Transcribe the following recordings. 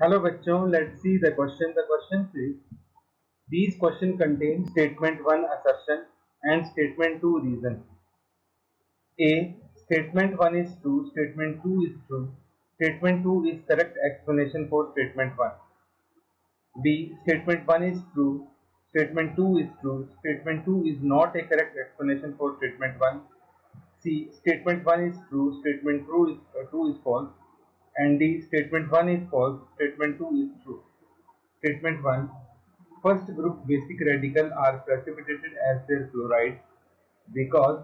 Hello बच्चों, let's see the question. The question is, these question contain statement 1 assertion and statement 2 reason. A. Statement 1 is true, statement 2 is true, statement 2 is correct explanation for statement 1. B. Statement 1 is true, statement 2 is true, statement 2 is not a correct explanation for statement 1. C. Statement 1 is true, statement 2 is false, and D. Statement 1 is false, statement 2 is true. Statement 1. First group basic radical are precipitated as their chlorides because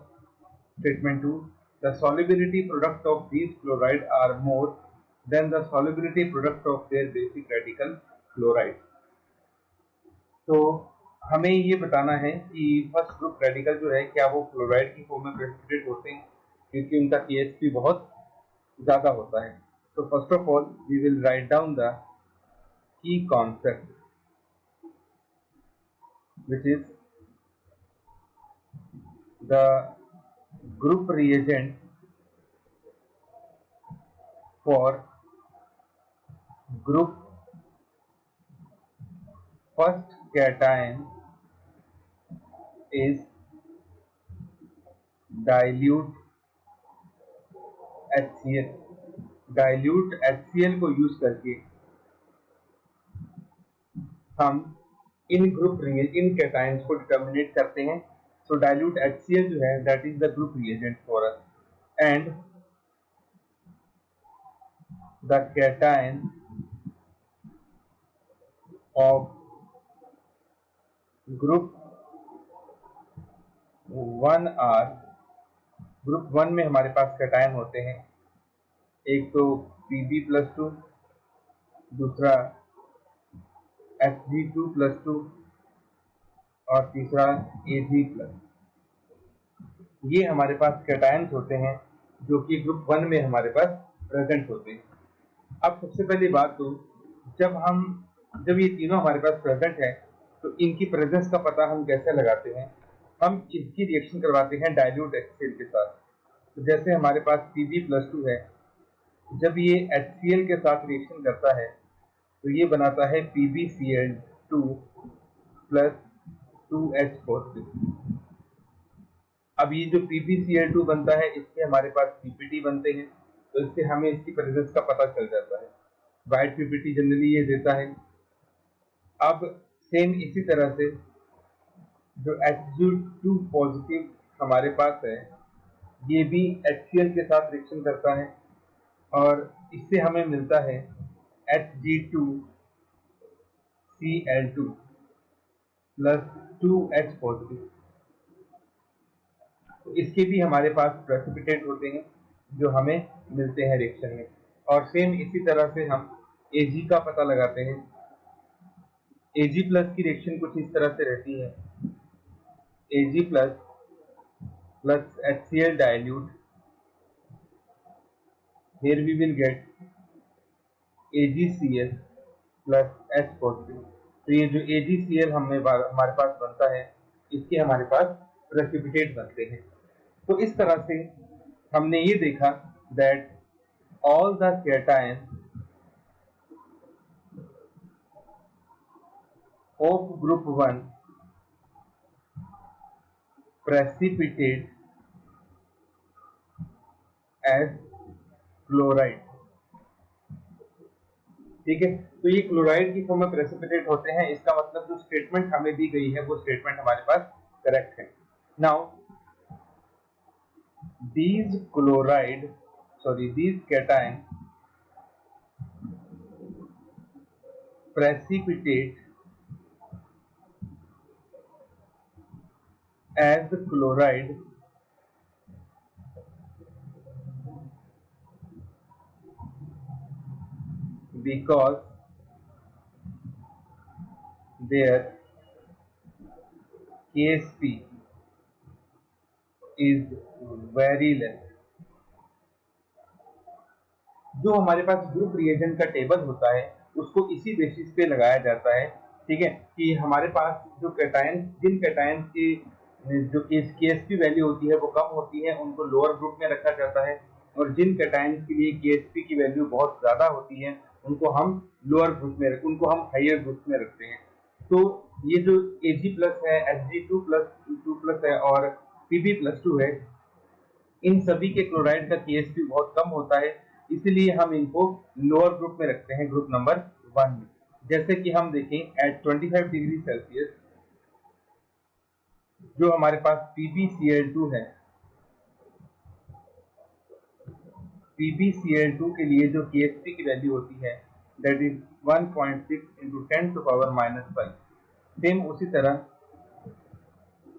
statement 2. The solubility product of these chlorides are more than the solubility product of their basic radical chlorides. तो हमें ये बताना है कि first group radical जो है क्या वो क्लोराइड की फॉर्म में प्रेसिपिटेट होते हैं, क्योंकि उनका KSP बहुत ज़्यादा होता है. तो first of all we will write down the key concept which is the group reagent for group first cation is dilute HCl. dilute HCl को यूज करके हम इन कैटायंस को डिटर्मिनेट करते हैं. सो dilute HCl जो है that is the group reagent for us, and the cation of group 1 are. Group 1 में हमारे पास कैटायन होते हैं, एक तो Pb+2, दूसरा Hg2+2 और तीसरा Ag+. ये हमारे पास कैटायंस होते हैं जो कि ग्रुप 1 में हमारे पास प्रेजेंट होते हैं. अब सबसे पहली बात तो जब ये तीनों हमारे पास प्रेजेंट है तो इनकी प्रेजेंस का पता हम कैसे लगाते हैं. हम इसकी रिएक्शन करवाते हैं डाइल्यूट HCl के साथ. तो जैसे हमारे पास Pb+2 है, जब ये HCl के साथ रिएक्शन करता है तो ये बनाता है PbCl2 प्लस 2H4. अब ये जो PbCl2 बनता है इससे हमारे पास PPT बनते हैं, तो इससे हमें इसकी प्रेजेंस का पता चल जाता है. वाइट PPT जनरली ये देता है. अब सेम इसी तरह से जो Hg2 पॉजिटिव हमारे पास है ये भी HCl के साथ रिएक्शन करता है और इससे हमें मिलता है Hg2Cl2 प्लस 2H पॉजिटिव. तो इसके भी हमारे पास प्रेसिपिटेट होते हैं जो हमें मिलते हैं रिएक्शन में. और सेम इसी तरह से हम Ag का पता लगाते हैं. Ag प्लस की रिएक्शन कुछ इस तरह से रहती है, Ag plus HCl dilute. Here we will get AgCl plus H positive. तो ये जो AgCl हमारे पास बनता है इसके हमारे पास प्रेसिपिटेट बनते हैं. तो इस तरह से हमने ये देखा that all the cation of group 1 precipitate as chloride. ठीक है, तो ये क्लोराइड की फॉर्म में प्रेसिपिटेट होते हैं. इसका मतलब जो स्टेटमेंट हमें दी गई है वो स्टेटमेंट हमारे पास करेक्ट है. Now these cation precipitate as chloride because their KSP is very less. जो हमारे पास ग्रुप रिएजेंट का टेबल होता है उसको इसी बेसिस पे लगाया जाता है. ठीक है, कि हमारे पास जो जिन कैटायन की जो KSP वैल्यू होती है वो कम होती है उनको लोअर ग्रुप में रखा जाता है, और जिन कैटायन के लिए KSP की वैल्यू बहुत ज़्यादा होती है उनको हम लोअर ग्रुप में उनको हम हायर ग्रुप में रखते हैं। तो ये जो Ag+ है, Hg2+2+ है और Pb+2 है, इन सभी के क्लोराइड का KSP बहुत कम होता है, इसलिए हम इनको लोअर ग्रुप में रखते हैं, ग्रुप नंबर 1 में। जैसे कि हम देखें एट 25 डिग्री सेल्सियस जो हमारे पास PbCl2 है, PbCl2 के लिए जो KSP की वैल्यू होती है दैट इज 1.6 into 10⁻⁵। सेम उसी तरह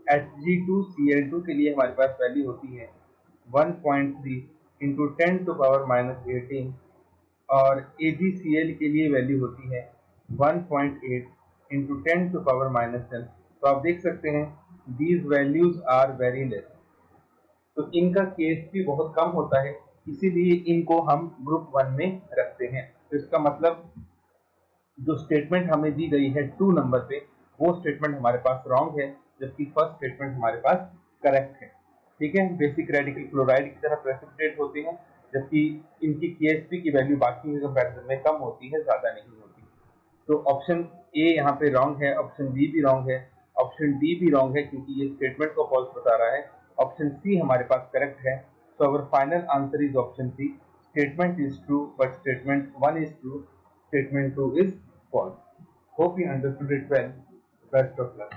Hg2Cl2 के लिए हमारे पास वैल्यू होती है 1.3 into 10⁻18 और AgCl के लिए वैल्यू होती है 1.8 into 10⁻10। तो आप देख सकते हैं these values are very less। तो इनका KSP बहुत कम होता है, इसीलिए इनको हम ग्रुप 1 में रखते हैं। तो इसका मतलब जो स्टेटमेंट हमें दी गई है 2 नंबर पे, वो स्टेटमेंट हमारे पास रॉन्ग है, जबकि फर्स्ट स्टेटमेंट हमारे पास करेक्ट है। ठीक है, बेसिक रेडिकल क्लोराइड की तरह प्रेसिपिटेट होते हैं, जबकि इनकी KSP की वैल्यू बाकी के कंपैरिजन में कम होती है, ज्यादा नहीं होती। तो ऑप्शन ए यहाँ पे रॉन्ग है, ऑप्शन बी भी रॉन्ग है, ऑप्शन डी भी रॉन्ग है क्योंकि ये स्टेटमेंट को फॉल्स बता रहा है। ऑप्शन सी हमारे पास करेक्ट है। So our final answer is option C, statement is true but statement 1 is true, statement 2 is false. Hope you understood it well. Best of luck.